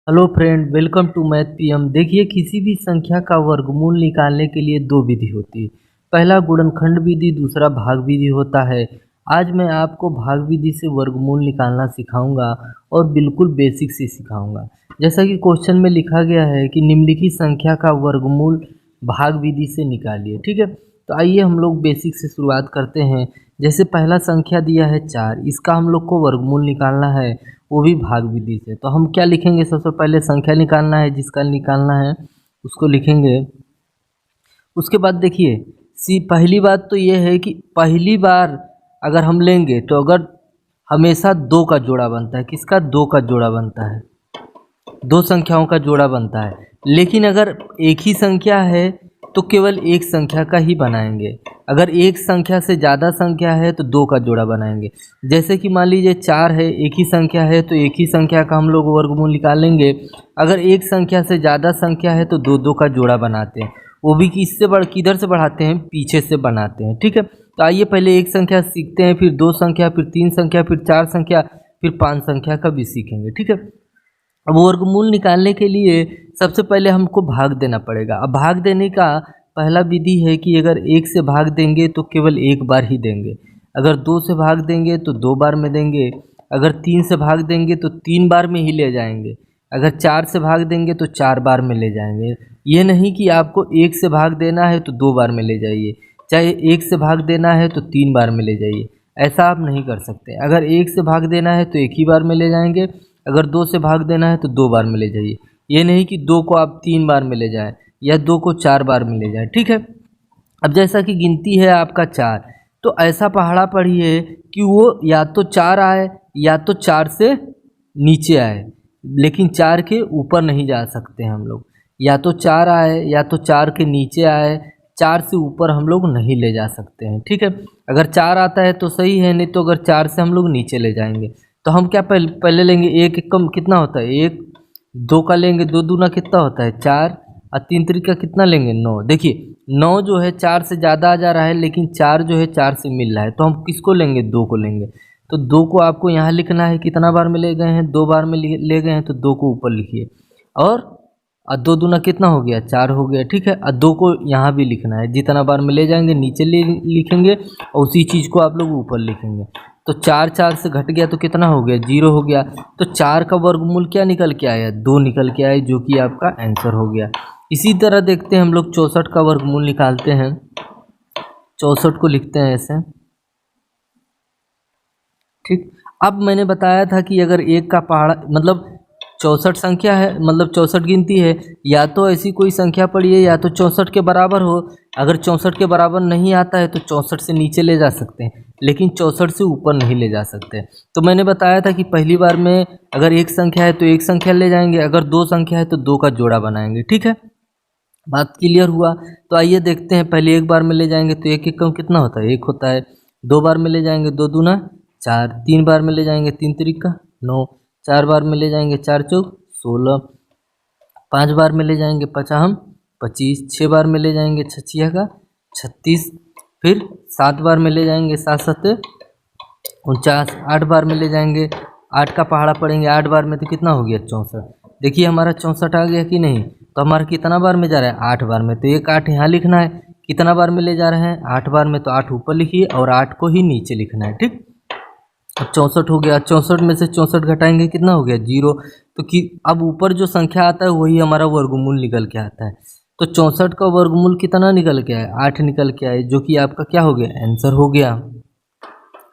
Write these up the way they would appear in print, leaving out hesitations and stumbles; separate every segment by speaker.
Speaker 1: Hello friend, welcome to math PM. देखिए, किसी भी संख्या का वर्गमूल निकालने के लिए दो विधि होती है। पहला गुणनखंड विधि, दूसरा भाग विधि होता है। आज मैं आपको भाग विधि से वर्गमूल निकालना सिखाऊंगा और बिल्कुल बेसिक से सिखाऊंगा। जैसा कि क्वेश्चन में लिखा गया है कि निम्नलिखित संख्या का वर्गमूल भाग विधि से निकालिए। ठीक है, तो आइए हम लोग बेसिक से शुरुआत करते हैं। जैसे पहला संख्या दिया है 4, इसका हम लोग को वर्गमूल निकालना है, वो भी भाग विधि से। तो हम क्या लिखेंगे? सबसे पहले संख्या निकालना है, जिसका निकालना है उसको लिखेंगे। उसके बाद देखिए, पहली बात तो ये है कि पहली बार अगर हम लेंगे तो अगर हमेशा दो का जोड़ा बनता है। किसका? दो का जोड़ा बनता है, दो संख्याओं का जोड़ा बनता है। लेकिन अगर एक ही संख्या है तो केवल एक संख्या का ही बनाएंगे। अगर एक संख्या से ज़्यादा संख्या है तो दो का जोड़ा बनाएंगे। जैसे कि मान लीजिए 4 है, एक ही संख्या है तो एक ही संख्या का हम लोग वर्गमूल निकालेंगे। अगर एक संख्या से ज़्यादा संख्या है तो दो दो का जोड़ा बनाते हैं। वो भी किधर से बढ़ाते हैं? पीछे से बनाते हैं। ठीक है, तो आइए पहले एक संख्या सीखते हैं, फिर दो संख्या, फिर तीन संख्या, फिर चार संख्या, फिर पाँच संख्या का भी सीखेंगे। ठीक है, अब वर्गमूल निकालने के लिए सबसे पहले हमको भाग देना पड़ेगा। अब भाग देने का पहला विधि है कि अगर एक से भाग देंगे तो केवल एक बार ही देंगे। अगर दो से भाग देंगे तो दो बार में देंगे। अगर तीन से भाग देंगे तो तीन बार में ही ले जाएंगे। अगर चार से भाग देंगे तो चार बार में ले जाएंगे। ये नहीं कि आपको एक से भाग देना है तो दो बार में ले जाइए, चाहे एक से भाग देना है तो तीन बार में ले जाइए। ऐसा आप नहीं कर सकते। अगर एक से भाग देना है तो एक ही बार में ले जाएंगे, अगर दो से भाग देना है तो दो बार में ले जाइए। ये नहीं कि दो को आप तीन बार में ले जाएं या दो को चार बार में ले जाएं। ठीक है, अब जैसा कि गिनती है आपका 4, तो ऐसा पहाड़ा पढ़िए कि वो या तो 4 आए या तो 4 से नीचे आए, लेकिन 4 के ऊपर नहीं जा सकते हम लोग। या तो 4 आए या तो 4 के नीचे आए, 4 से ऊपर हम लोग नहीं ले जा सकते हैं। ठीक है, अगर 4 आता है तो सही है, नहीं तो अगर 4 से हम लोग नीचे ले जाएंगे तो हम क्या पहले लेंगे? एक एक कम कितना होता है? एक। दो का लेंगे, दो दूना कितना होता है? 4। और तीन तरीका कितना लेंगे? 9। देखिए, 9 जो है 4 से ज़्यादा आ जा रहा है, लेकिन 4 जो है 4 से मिल रहा है, तो हम किसको लेंगे? 2 को लेंगे। तो 2 को आपको यहाँ लिखना है। कितना बार में ले गए हैं? 2 बार में ले गए हैं, तो 2 को ऊपर लिखिए। और दो दूना कितना हो गया? 4 हो गया। ठीक है, और 2 को यहाँ भी लिखना है। जितना बार में ले जाएंगे नीचे लिखेंगे और उसी चीज़ को आप लोग ऊपर लिखेंगे। तो 4 4 से घट गया तो कितना हो गया? 0 हो गया। तो 4 का वर्गमूल क्या निकल के आया? 2 निकल के आया, जो कि आपका आंसर हो गया। इसी तरह देखते हैं हम लोग 64 का वर्गमूल निकालते हैं। 64 को लिखते हैं ऐसे। ठीक, अब मैंने बताया था कि अगर एक का पहाड़ा मतलब 64 संख्या है, मतलब 64 गिनती है, या तो ऐसी कोई संख्या पढ़िए या तो 64 के बराबर हो। अगर 64 के बराबर नहीं आता है तो 64 से नीचे ले जा सकते हैं, लेकिन 64 से ऊपर नहीं ले जा सकते। तो मैंने बताया था कि पहली बार में अगर एक संख्या है तो एक संख्या ले जाएंगे, अगर दो संख्या है तो दो का जोड़ा बनाएंगे। ठीक है, बात क्लियर हुआ? तो आइए देखते हैं। पहले एक बार में ले जाएंगे तो एक एक कम कितना होता है? एक होता है। दो बार में ले जाएंगे, दो दूना 4। तीन बार में ले जाएंगे, तीन तरीका 9। चार बार में ले जाएंगे, चार चौक 16। पाँच बार में ले जाएंगे, पचाहम 25। छः बार में ले जाएंगे, छछिया का 36। फिर 7 बार में ले जाएंगे, 7 सत्ते 49। 8 बार में ले जाएंगे, 8 का पहाड़ा पड़ेंगे 8 बार में, तो कितना हो गया? 64। देखिए हमारा 64 आ गया कि नहीं? तो हमारा कितना बार में जा रहा है? 8 बार में। तो एक 8 यहाँ लिखना है। कितना बार में ले जा रहे हैं? 8 बार में, तो 8 ऊपर लिखिए और 8 को ही नीचे लिखना है। ठीक, अब 64 हो गया। 64 में से 64 घटाएंगे, कितना हो गया? 0। तो कि अब ऊपर जो संख्या आता है वही हमारा वर्गमूल निकल के आता है। तो 64 का वर्गमूल कितना निकल के आया? 8 निकल के आए, जो कि आपका क्या हो गया? आंसर हो गया।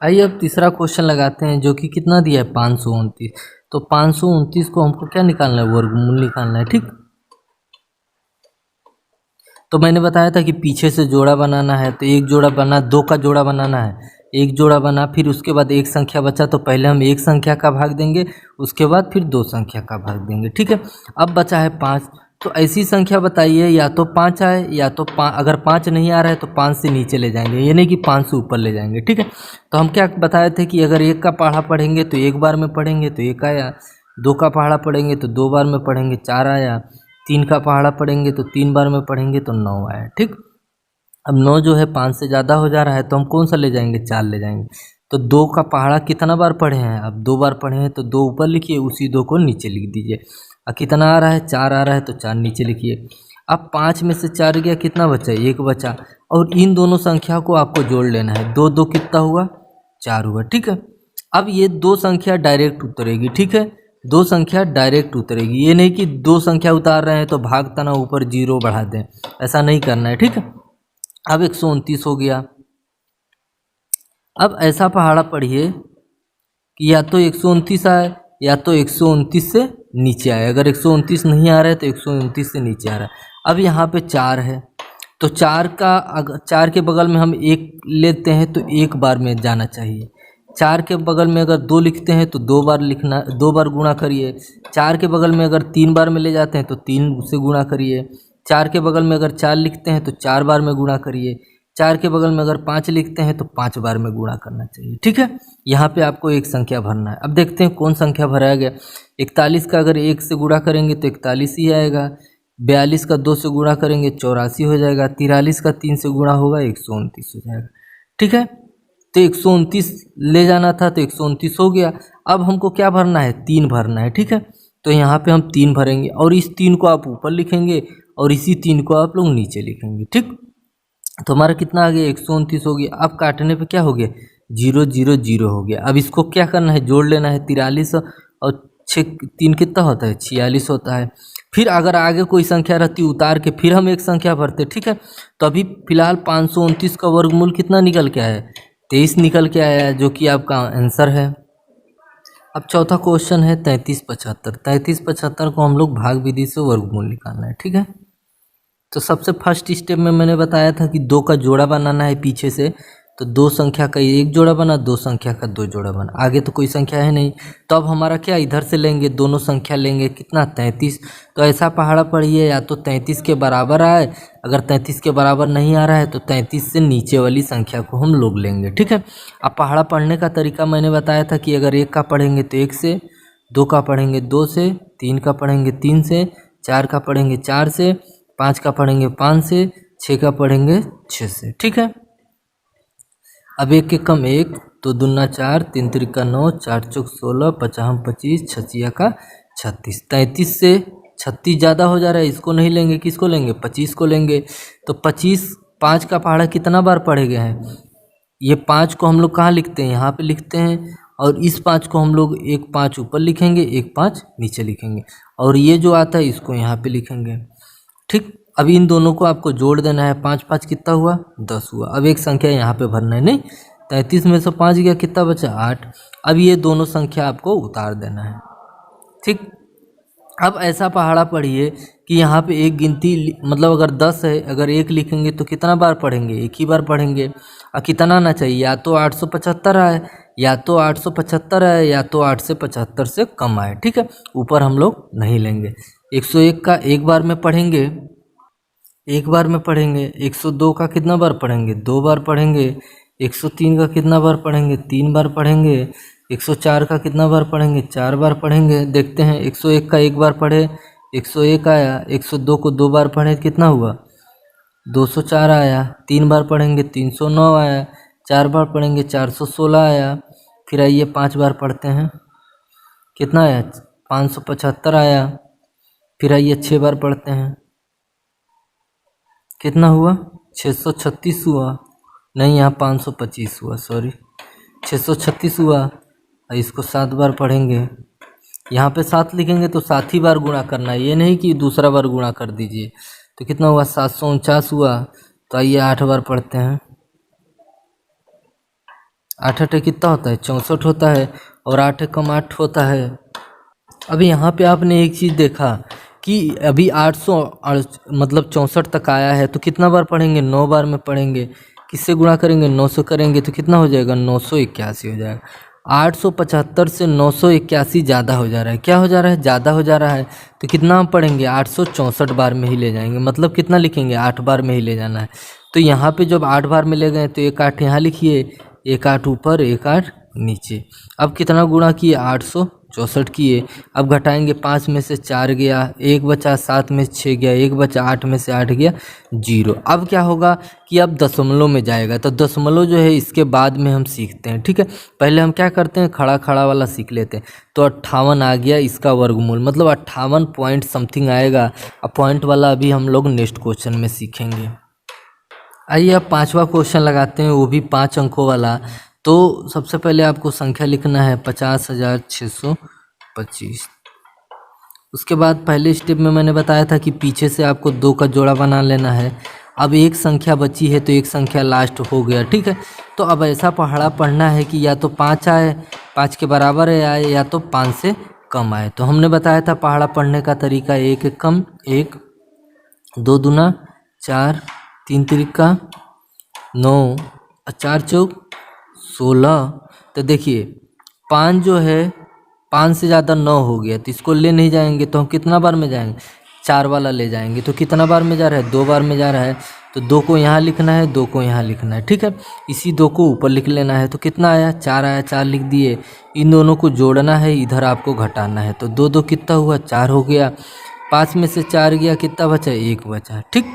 Speaker 1: आइए अब तीसरा क्वेश्चन लगाते हैं, जो कि कितना दिया है? 529। तो 529 को हमको क्या निकालना है? वर्गमूल निकालना है। ठीक, तो मैंने बताया था कि पीछे से जोड़ा बनाना है, तो एक जोड़ा बना, दो का जोड़ा बनाना है, एक जोड़ा बना, फिर उसके बाद एक संख्या बचा तो पहले हम एक संख्या का भाग देंगे, उसके बाद फिर दो संख्या का भाग देंगे। ठीक है, अब बचा है 5। तो ऐसी संख्या बताइए, या तो 5 आए या तो अगर 5 नहीं आ रहा है तो 5 से नीचे ले जाएंगे, ये नहीं कि 5 से ऊपर ले जाएंगे। ठीक है, तो हम क्या बताए थे कि अगर एक का पहाड़ा पढ़ेंगे तो एक बार में पढ़ेंगे तो एक आया, दो का पहाड़ा पढ़ेंगे तो दो बार में पढ़ेंगे 4 आया, तीन का पहाड़ा पढ़ेंगे तो तीन बार में पढ़ेंगे तो 9 आया। ठीक, अब 9 जो है 5 से ज़्यादा हो जा रहा है, तो हम कौन सा ले जाएंगे? 4 ले जाएंगे। तो 2 का पहाड़ा कितना बार पढ़े हैं? अब 2 बार पढ़े हैं, तो 2 ऊपर लिखिए, उसी 2 को नीचे लिख दीजिए। और कितना आ रहा है 4 आ रहा है तो 4 नीचे लिखिए। अब 5 में से 4 गया, कितना बचा 1 बचा, और इन दोनों संख्या को आपको जोड़ लेना है। 2 2 कितना हुआ 4 हुआ, ठीक है। अब ये दो संख्या डायरेक्ट उतरेगी, ठीक है, दो संख्या डायरेक्ट उतरेगी। ये नहीं कि दो संख्या उतार रहे हैं तो भागता ना ऊपर 0 बढ़ा दें, ऐसा नहीं करना है, ठीक है। अब 129 हो गया। अब ऐसा पहाड़ा पढ़िए कि या तो 129 आए या तो 129 से नीचे आए। अगर 129 नहीं आ रहा है तो 129 से नीचे आ रहा है। अब यहाँ पे 4 है तो 4 का अगर 4 के बगल में हम 1 लेते हैं तो 1 बार में जाना चाहिए। 4 के बगल में अगर 2 लिखते हैं तो 2 बार लिखना, 2 बार गुणा करिए। 4 के बगल में अगर 3 बार में ले जाते हैं तो 3 से गुणा करिए। 4 के बगल में अगर 4 लिखते हैं तो 4 बार में गुणा करिए। 4 के बगल में अगर 5 लिखते हैं तो 5 बार में गुणा करना चाहिए, ठीक है। यहाँ पे आपको एक संख्या भरना है। अब देखते हैं कौन संख्या भराया गया। 41 का अगर 1 से गुणा करेंगे तो 41 ही आएगा। 42 का 2 से गुणा करेंगे 84 हो जाएगा। 43 का 3 से गुणा होगा 129 हो जाएगा, ठीक है। तो 129 ले जाना था तो 129 हो गया। अब हमको क्या भरना है 3 भरना है, ठीक है। तो यहाँ पे हम 3 भरेंगे और इस 3 को आप ऊपर लिखेंगे और इसी 3 को आप लोग नीचे लिखेंगे, ठीक। तो हमारा कितना आ गया 129 हो गया। अब काटने पे क्या हो गया 0 0 0 हो गया। अब इसको क्या करना है जोड़ लेना है। 43 और 6 3 कितना होता है 46 होता है। फिर अगर आगे कोई संख्या रहती उतार के फिर हम एक संख्या भरते, ठीक है। तो अभी फिलहाल 529 का वर्गमूल कितना निकल के आया है 23 निकल के आया है, जो कि आपका आंसर है। अब चौथा क्वेश्चन है 33 75। 33 75 को हम लोग भाग विधि से वर्गमूल निकालना है, ठीक है। तो सबसे फर्स्ट स्टेप में मैंने बताया था कि 2 का जोड़ा बनाना है पीछे से। तो 2 संख्या का 1 जोड़ा बना, 2 संख्या का 2 जोड़ा बना। आगे तो कोई संख्या है नहीं, तो अब हमारा क्या इधर से लेंगे दोनों संख्या लेंगे, कितना 33। तो ऐसा पहाड़ा पढ़िए या तो 33 के बराबर आए। अगर 33 के बराबर नहीं आ रहा है तो 33 से नीचे वाली संख्या को हम लोग लेंगे, ठीक है। अब पहाड़ा पढ़ने का तरीका मैंने बताया था कि अगर 1 का पढ़ेंगे तो 1 से, 2 का पढ़ेंगे 2 से, 3 का पढ़ेंगे 3 से, 4 का पढ़ेंगे 4 से, 5 का पढ़ेंगे 5 से, 6 का पढ़ेंगे 6 से, ठीक है। अब 1 के कम 1, 2 दूना 4, 3 त्रिका 9, 4 चौक 16, 5 25, 6 का 36। 33 से 36 ज़्यादा हो जा रहा है, इसको नहीं लेंगे, किसको लेंगे 25 को लेंगे। तो 25 5 का पहाड़ा कितना बार पढ़े गए हैं, ये 5 को हम लोग कहाँ लिखते हैं यहाँ पे लिखते हैं। और इस 5 को हम लोग एक 5 ऊपर लिखेंगे, एक 5 नीचे लिखेंगे, और ये जो आता है इसको यहाँ पे लिखेंगे, ठीक। अब इन दोनों को आपको जोड़ देना है। 5 5 कितना हुआ 10 हुआ। अब एक संख्या यहाँ पे भरना है, नहीं 33 में से 5 गया कितना बचा 8। अब ये दोनों संख्या आपको उतार देना है, ठीक। अब ऐसा पहाड़ा पढ़िए कि यहाँ पे एक गिनती मतलब अगर 10 है, अगर 1 लिखेंगे तो कितना बार पढ़ेंगे 1 ही बार पढ़ेंगे। और कितना आना चाहिए या तो 875 आए, या तो 875 आए, या तो 8 से 75 से कम आए, ठीक है। ऊपर हम लोग नहीं लेंगे। 101 का 1 बार में पढ़ेंगे, 1 बार में पढ़ेंगे। 102 का कितना बार पढ़ेंगे 2 बार पढ़ेंगे। 103 का कितना बार पढ़ेंगे 3 बार पढ़ेंगे। 104 का कितना बार पढ़ेंगे 4 बार पढ़ेंगे। देखते हैं 101 का 1 बार पढ़े 101 आया। 102 को 2 बार पढ़े कितना हुआ 204 आया। 3 बार पढ़ेंगे 309 आया। 4 बार पढ़ेंगे 416 आया। फिर आइए 5 बार पढ़ते हैं, कितना आया 575 आया। फिर आइए 6 बार पढ़ते हैं, कितना हुआ 636 हुआ। नहीं यहाँ 525 हुआ, सॉरी 636 हुआ। और इसको 7 बार पढ़ेंगे, यहाँ पे 7 लिखेंगे तो 7 ही बार गुणा करना है, ये नहीं कि दूसरा बार गुणा कर दीजिए। तो कितना हुआ 749 हुआ। तो आइए 8 बार पढ़ते हैं। 8 8 कितना होता है 64 होता है, और 8 कम 8 होता है। अभी यहाँ पे आपने एक चीज़ देखा कि अभी 800 मतलब 64 तक आया है, तो कितना बार पढ़ेंगे 9 बार में पढ़ेंगे। किससे गुणा करेंगे 9 से करेंगे तो कितना हो जाएगा 981 हो जाएगा। 875 से 981 ज़्यादा हो जा रहा है। क्या हो जा रहा है ज़्यादा हो जा रहा है। तो कितना हम पढ़ेंगे 864 बार में ही ले जाएंगे, मतलब कितना लिखेंगे 8 बार में ही ले जाना है। तो यहाँ पे जब 8 बार में ले गए तो 1 8 यहाँ लिखिए, 1 8 ऊपर 1 8 नीचे। अब कितना गुणा किए 800 64 किए। अब घटाएंगे 5 में से 4 गया, 1 बचा, 7 में से 6 गया, 1 बचा, 8 में से 8 गया, 0। अब क्या होगा कि अब दशमलव में जाएगा, तो दशमलव जो है इसके बाद में हम सीखते हैं, ठीक है। पहले हम क्या करते हैं, खड़ा खड़ा वाला सीख लेते हैं। तो 58 आ गया, इसका वर्गमूल मतलब 58 पॉइंट समथिंग आएगा। अब पॉइंट वाला अभी हम लोग नेक्स्ट क्वेश्चन में सीखेंगे। आइए अब 5वां क्वेश्चन लगाते हैं, वो भी 5 अंकों वाला। तो सबसे पहले आपको संख्या लिखना है 50,625। उसके बाद पहले स्टेप में मैंने बताया था कि पीछे से आपको 2 का जोड़ा बना लेना है। अब एक संख्या बची है तो एक संख्या लास्ट हो गया, ठीक है। तो अब ऐसा पहाड़ा पढ़ना है कि या तो 5 आए, 5 के बराबर आए, या तो 5 से कम आए। तो हमने बताया था पहाड़ा पढ़ने का तरीका, 1 एक कम 1, 2 दूना 4, 3 तिरिका 9, 4 चौक 16। तो देखिए 5 जो है 5 से ज़्यादा 9 हो गया, तो इसको ले नहीं जाएंगे, तो हम कितना बार में जाएंगे, 4 वाला ले जाएंगे। तो कितना बार में जा रहा है, 2 बार में जा रहा है। तो 2 को यहाँ लिखना है, 2 को यहाँ लिखना है, ठीक है। इसी 2 को ऊपर लिख लेना है। तो कितना आया, 4 आया, 4 लिख दिए। इन दोनों को जोड़ना है, इधर आपको घटाना है। तो 2 2 कितना हुआ, 4 हो गया। 5 में से 4 गया, कितना बचा, 1 बचा, ठीक।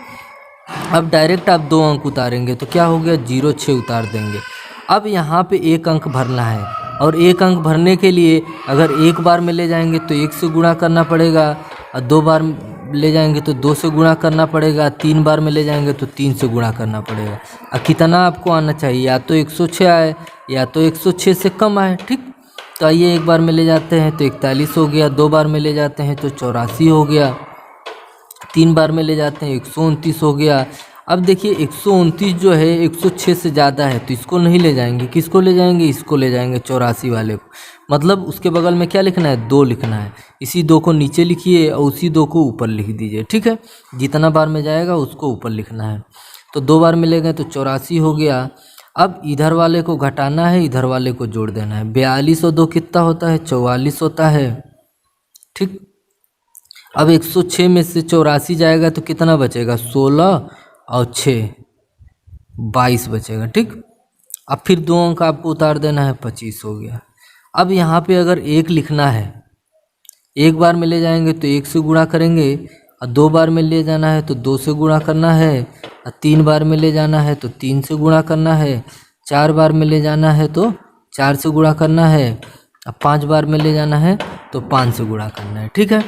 Speaker 1: अब डायरेक्ट आप 2 अंक उतारेंगे तो क्या हो गया, 0 6 उतार देंगे। अब यहाँ पे 1 अंक भरना है, और 1 अंक भरने के लिए अगर 1 बार में ले जाएंगे तो 1 से गुणा करना पड़ेगा, और 2 बार ले जाएंगे तो 2 से गुणा करना पड़ेगा, 3 बार में ले जाएंगे तो 3 से गुणा करना पड़ेगा। और कितना आपको आना चाहिए, या तो 106 आए या तो 106 से कम आए, ठीक। तो आइए 1 बार में ले जाते हैं तो 41 हो गया, 2 बार में ले जाते हैं तो 84 हो गया, 3 बार में ले जाते हैं 129 हो गया। अब देखिए 129 जो है 106 से ज़्यादा है, तो इसको नहीं ले जाएंगे, किसको ले जाएंगे, इसको ले जाएंगे, 84 वाले को। मतलब उसके बगल में क्या लिखना है, 2 लिखना है। इसी 2 को नीचे लिखिए और उसी 2 को ऊपर लिख दीजिए, ठीक है। जितना बार में जाएगा उसको ऊपर लिखना है। तो 2 बार में ले गए तो 84 हो गया। अब इधर वाले को घटाना है, इधर वाले को जोड़ देना है। 42 और 2 कितना होता है, 44 होता है, ठीक। अब 106 में से 84 जाएगा तो कितना बचेगा, 16 और 6 22 बचेगा, ठीक। अब फिर 2 अंक आपको उतार देना है, 25 हो गया। अब यहाँ पे अगर 1 लिखना है, 1 बार में ले जाएंगे तो 1 से गुणा करेंगे, और 2 बार में ले जाना है तो 2 से गुणा करना है, और 3 बार में ले जाना है तो 3 से गुणा करना है, 4 बार में ले जाना है तो 4 से गुणा करना है, और 5 बार में ले जाना है तो 5 से गुणा करना है, ठीक है।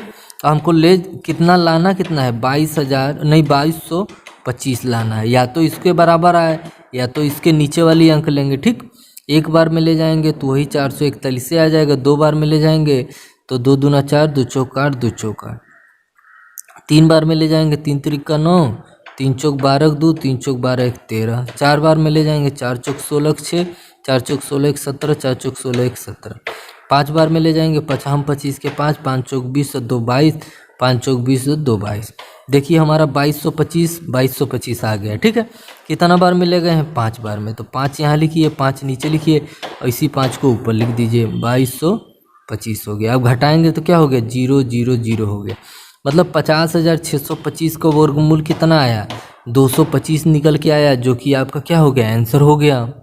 Speaker 1: तो हमको ले कितना लाना, कितना है, 2225 लाना है। या तो इसके बराबर आए या तो इसके नीचे वाली अंक लेंगे, ठीक। 1 बार में ले जाएंगे तो वही 441 से आ जाएगा। 2 बार में ले जाएंगे तो 2 दूना 4, 2 चौक 8, 2 चौक 8। 3 बार में ले जाएंगे, 3 तिरिका 9, 3 चौक 12 2, 3 चौक 12 1 13। 4 बार में ले जाएंगे, 4 चौक 16 6, 4 चौक 16 1 17, 4 चौक 16 1 17। 5 बार में ले जाएंगे, 25 के 5, 5 चौक 20 और 2 22, 5 चौक 20 और 2 22। देखिए हमारा 2225 आ गया, ठीक है। कितना बार में ले गए हैं, 5 बार में। तो 5 यहाँ लिखिए, 5 नीचे लिखिए, और इसी 5 को ऊपर लिख दीजिए, 2225 हो गया। अब घटाएंगे तो क्या हो गया, 0 0 0 हो गया। मतलब 50,625 का वर्गमूल कितना आया, 225 निकल के आया, जो कि आपका क्या हो गया, आंसर हो गया।